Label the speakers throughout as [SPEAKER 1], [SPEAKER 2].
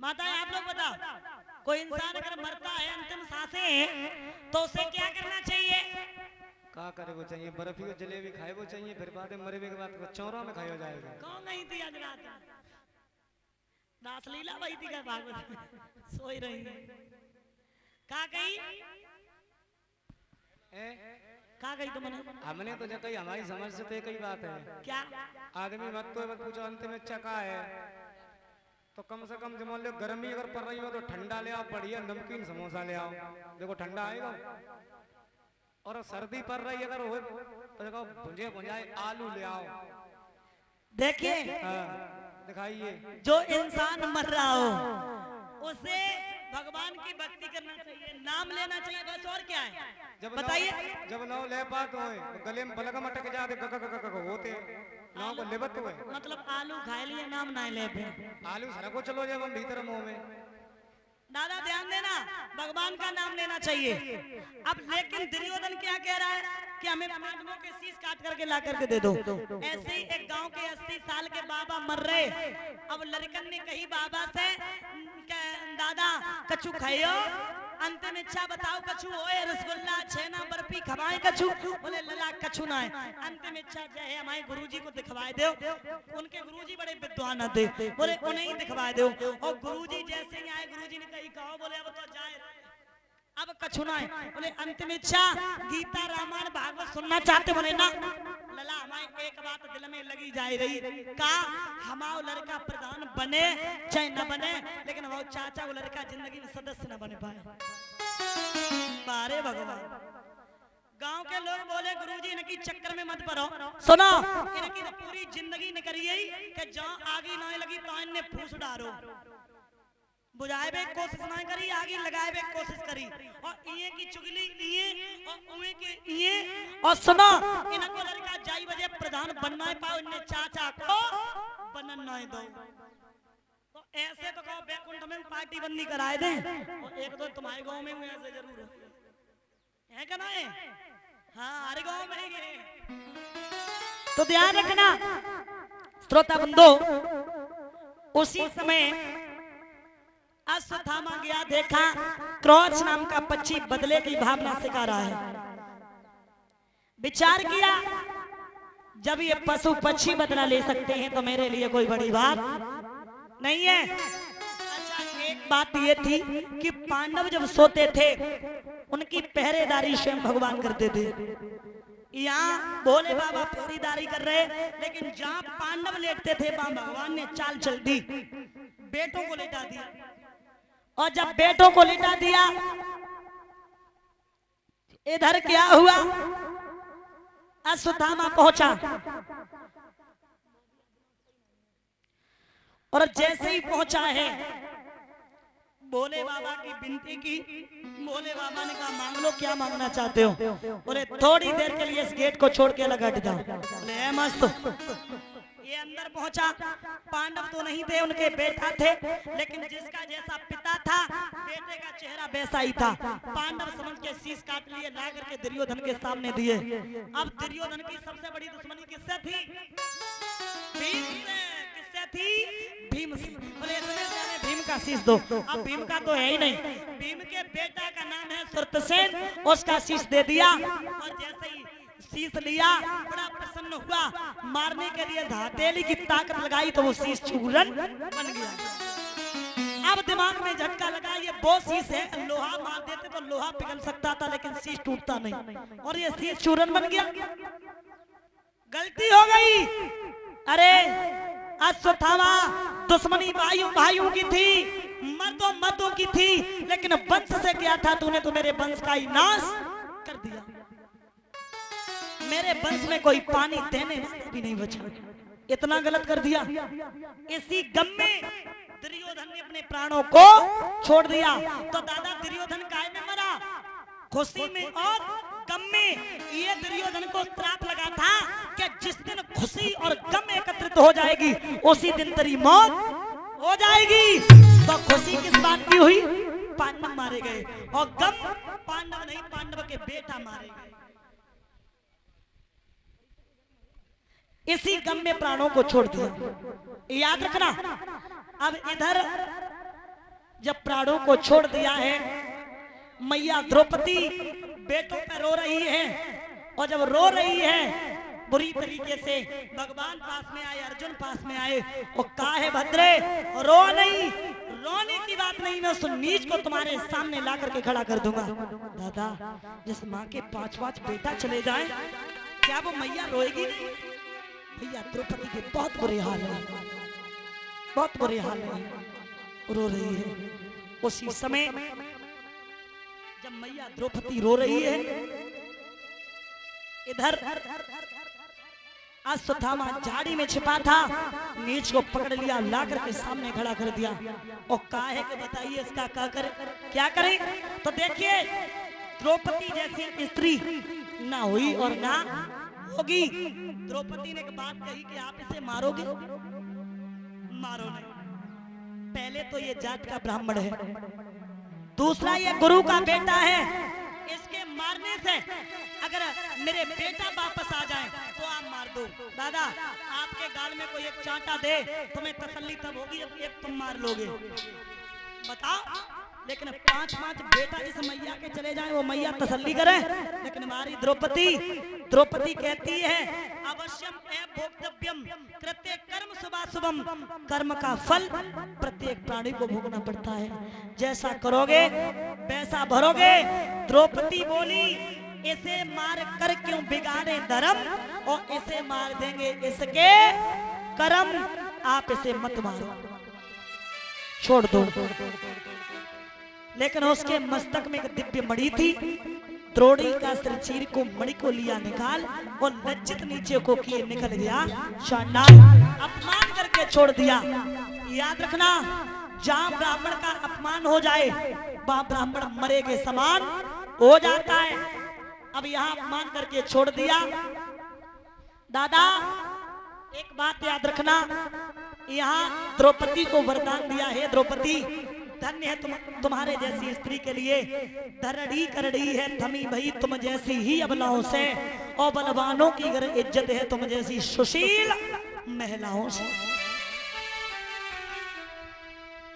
[SPEAKER 1] माताएं आप लोग बताओ, कोई इंसान अगर मरता है अंतिम सांसें तो उसे क्या करना चाहिए?
[SPEAKER 2] का करे वो चाहिए, बर्फी को जलेबी खाए वो चाहिए, फिर बाद में मरे के बाद चौरा में खाया जाएगा।
[SPEAKER 1] कौन नहीं थी आज रात? दासलीला वही थी क्या भागवत में? सोई रही है। का गई? का गई तुमने?
[SPEAKER 2] हमने तो जब कही हमारी समझ से तो एक ही बात है।
[SPEAKER 1] क्या?
[SPEAKER 2] आदमी मत तो मत पूछो अंतिम इच्छा का है, तो कम से कम मान लो गर्मी अगर पड़ रही हो तो ठंडा ले आओ, बढ़िया नमकीन समोसा ले आओ, देखो ठंडा आएगा। और सर्दी पड़ रही अगर हो तो देखो भुंजे भुंजाए आलू ले आओ।
[SPEAKER 1] देखिए,
[SPEAKER 2] दिखाइए।
[SPEAKER 1] जो इंसान मर रहा हो उसे भगवान की भक्ति करना चाहिए, नाम लेना चाहिए, बस और क्या है? बताइए।
[SPEAKER 2] जब नाव ले पात होए तो गले में बलगम अटक जाते होते नाव को लेबत हुए।
[SPEAKER 1] मतलब आलू खाए लिए नाम ना ले पे।
[SPEAKER 2] आलू सर को चलो जब हम भीतर मुंह में।
[SPEAKER 1] दादा ध्यान देना, भगवान का नाम लेना चाहिए। अब लेकिन दुर्योधन क्या कह रहा है कि हमें पांडवों के शीश काट करके ला करके दे दो। ऐसे ही एक गांव के 80 साल के बाबा मर रहे। अब लड़कन ने कही बाबा से, दादा कछु खाइयो, अंतिम इच्छा बताओ, कछु होए, रसगुल्ला छेना बर्फी खवाए कछु? बोले लला कछु ना है, अंतिम इच्छा जो है हमारे गुरुजी को दिखवाए दो। उनके गुरुजी बड़े विद्वान थे, बोले उन्हें ही दिखवाए दो। और गुरुजी जैसे ही आए, गुरुजी ने कही कहो, बोले अब तो जाए, अब कछु ना है। बोले अंतिम इच्छा गीता रामायण भागवत सुनना चाहते? बोले ना लला, हमारे एक बात दिल में लगी जा रही का, हमारा लड़का प्रधान बने चाहे न बने, लेकिन वो चाचा वो लड़का जिंदगी में सदस्य न बने पाए। बारे भगवान, गांव के लोग बोले गुरुजी इनकी चक्कर में मत पड़ो, सुनो इनकी तो पूरी जिंदगी निकली कि जहाँ आगे ना लगी तो इन्हें फूस डालो, बुझाए बे कोशिश ना करी, आगे लगाए बे कोशिश करी, और ये की चुगली ये और उए के ये। और सुनो इनको लड़का जाई बजे प्रधान बनना है पाओ, इन्हें चाचा को बनन ना दो। तो ऐसे तो कहो बैकुंठ में पार्टी बंदी कराए दे, और एक तो तुम्हारे गांव में ऐसे जरूर है क्या ना है? हाँ हमारे गांव में ही। तो ध्यान रखना श्रोता बंधु, उसी समय अश्वत्थामा गया, देखा क्रोध नाम का पक्षी बदले की भावना सिखा रहा है। विचार किया जब ये पशु पक्षी बदला ले सकते हैं तो मेरे लिए कोई बड़ी बात नहीं है। अच्छा एक बात ये थी कि पांडव जब सोते थे उनकी पहरेदारी स्वयं भगवान करते थे। यहाँ भोले बाबा पहरेदारी कर रहे, लेकिन जहाँ पांडव लेटते थे वहां भगवान ने चाल चल दी, बेटों को लेटा दिया। और जब बेटों को लिटा दिया, इधर क्या हुआ, अश्वत्थामा पहुंचा और जैसे ही पहुंचा है भोले बाबा की विनती की। भोले बाबा ने कहा मांग लो, क्या मांगना चाहते हो? बोले थोड़ी देर के लिए इस गेट को छोड़ के लगा दो। बोले मस्त। ये अंदर पहुंचा, पांडव तो नहीं थे, उनके बेटा थे, लेकिन जिसका जैसा पिता था बेटे का चेहरा वैसा ही था। पांडव समझ के शीश काट लिए, ला करके दुर्योधन के सामने दिए। अब दुर्योधन की सबसे बड़ी दुश्मनी किससे थी? भीम से। किससे थी? भीम से। बोले इसमें भीम का शीश दो। अब भीम का तो है ही नहीं, भीम के बेटा का नाम है सुरतसेन, उसका शीश दे दिया। और जैसे ही शीश लिया बड़ा प्रसन्न हुआ, मारने के लिए हथेली की ताकत लगाई तो वो शीश चूरन बन गया। अब दिमाग में झटका लगा, ये वो शीश है, लोहा मार देते तो लोहा पिघल सकता था लेकिन शीश टूटता नहीं, और ये शीश चूरन बन गया। गलती हो गई। अरे अश्वत्थामा दुश्मनी भाइयों की थी, मर्दों की थी, लेकिन वंश से क्या था? तूने तो मेरे वंश का ही नाश कर दिया। मेरे वंश में कोई पानी देने भी नहीं बचा, इतना गलत कर दिया। इसी गम में दुर्योधन ने अपने प्राणों को छोड़ दिया। तो दादा दुर्योधन काहे में मरा? खुशी में और गम में। ये दुर्योधन को श्राप लगा था कि जिस दिन खुशी और गम एकत्रित हो जाएगी उसी दिन तेरी मौत हो जाएगी। तो खुशी किस बात की हुई? पांडव मारे गए, और गम पांडव नहीं, पांडव के बेटा मारे गए। इसी गम में प्राणों को छोड़ दिया, याद रखना। अब इधर जब प्राणों को छोड़ दिया है, मैया द्रौपदी बेटों पर रो रही है, और जब रो रही है बुरी तरीके से, भगवान पास में आए, अर्जुन पास में आए, और कहा है भद्रे रो नहीं, रोने की बात नहीं, मैं उस नीच को तुम्हारे सामने ला करके खड़ा कर दूंगा। दादा, जिस माँ के 5 बेटा चले जाए, क्या वो मैया रोएगी नहीं? भैया द्रौपदी के बहुत बुरे हाल है, बहुत बुरे हाल है, रो रही है। उसी समय जब मैया द्रौपदी रो रही है, इधर अश्वत्थामा झाड़ी में छिपा था, नीच को पकड़ लिया, ला करके सामने खड़ा कर दिया, और कहा है कि बताइए इसका क्या करे? तो देखिए, द्रौपदी जैसी स्त्री ना हुई और ना होगी। द्रौपदी ने एक बात कही कि आप इसे मारोगे? मारो नहीं। पहले तो ये जात का ब्राह्मण है, दूसरा ये गुरु का बेटा है, इसके मारने से अगर मेरे बेटा वापस आ जाए तो आप मार दो। दादा, आपके गाल में कोई एक चांटा दे, तुम्हें तसल्ली तब होगी जब एक तुम मार लोगे। बताओ, लेकिन 5 बेटा जिस मैया के चले जाए वो मैया तसल्ली करे, लेकिन हमारी द्रौपदी कहती है अवश्यम भोक्तव्यम कृत्य कर्म शुभाशुभम, कर्म का फल प्रत्येक प्राणी को भोगना पड़ता है, जैसा करोगे वैसा भरोगे। द्रौपदी बोली इसे मार कर क्यों बिगाड़े धर्म, और इसे मार देंगे इसके कर्म, आप इसे मत मारो, छोड़ दो। लेकिन उसके मस्तक में एक दिव्य मणि थी, द्रोणी का सिर चीर को मणि को लिया निकाल, और लज्जित नीचे को किए निकल गया शांडाल, अपमान करके छोड़ दिया। याद रखना, जहां ब्राह्मण का अपमान हो जाए वहां ब्राह्मण मरे के समान हो जाता है। अब यहाँ अपमान करके छोड़ दिया। दादा, एक बात याद रखना, यहाँ द्रौपदी को वरदान दिया है, द्रौपदी धन्य है तुम्हारे जैसी स्त्री के लिए, धरड़ी करड़ी है थमी भई तुम जैसी ही अबलाओं से, और बलवानों की अगर इज्जत है तुम जैसी सुशील महिलाओं से।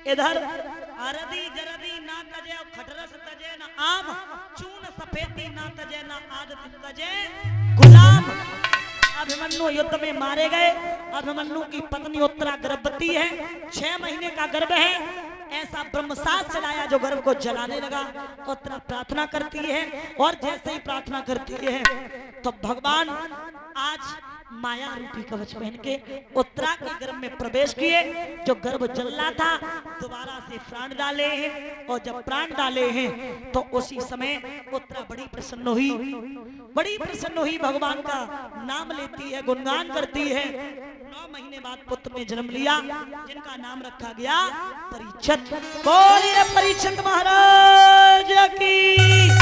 [SPEAKER 1] इधर अरदी जरदी ना तजे, खटरस तजे ना आम, चून सफेदी ना तजे ना आदत तजे गुलाम। अभिमन्यु युद्ध में मारे गए। अभिमन्यु की पत्नी उत्तरा गर्भवती है, 6 महीने का गर्भ है। ऐसा ब्रह्मशास्त्र चलाया जो गर्भ को जलाने लगा। उत्तरा प्रार्थना करती है, और जैसे ही प्रार्थना करती है तो भगवान आज माया रूपी कवच पहन के उत्तरा के गर्भ में प्रवेश किए। जो गर्भ जल रहा था दोबारा से प्राण डाले हैं, और जब प्राण डाले हैं तो उसी समय उत्तरा बड़ी प्रसन्न हुई, भगवान का नाम लेती है, गुणगान करती है। 9 महीने बाद पुत्र ने जन्म लिया, जिनका नाम रखा गया परीक्षित। बोलिए परीक्षित महाराज की।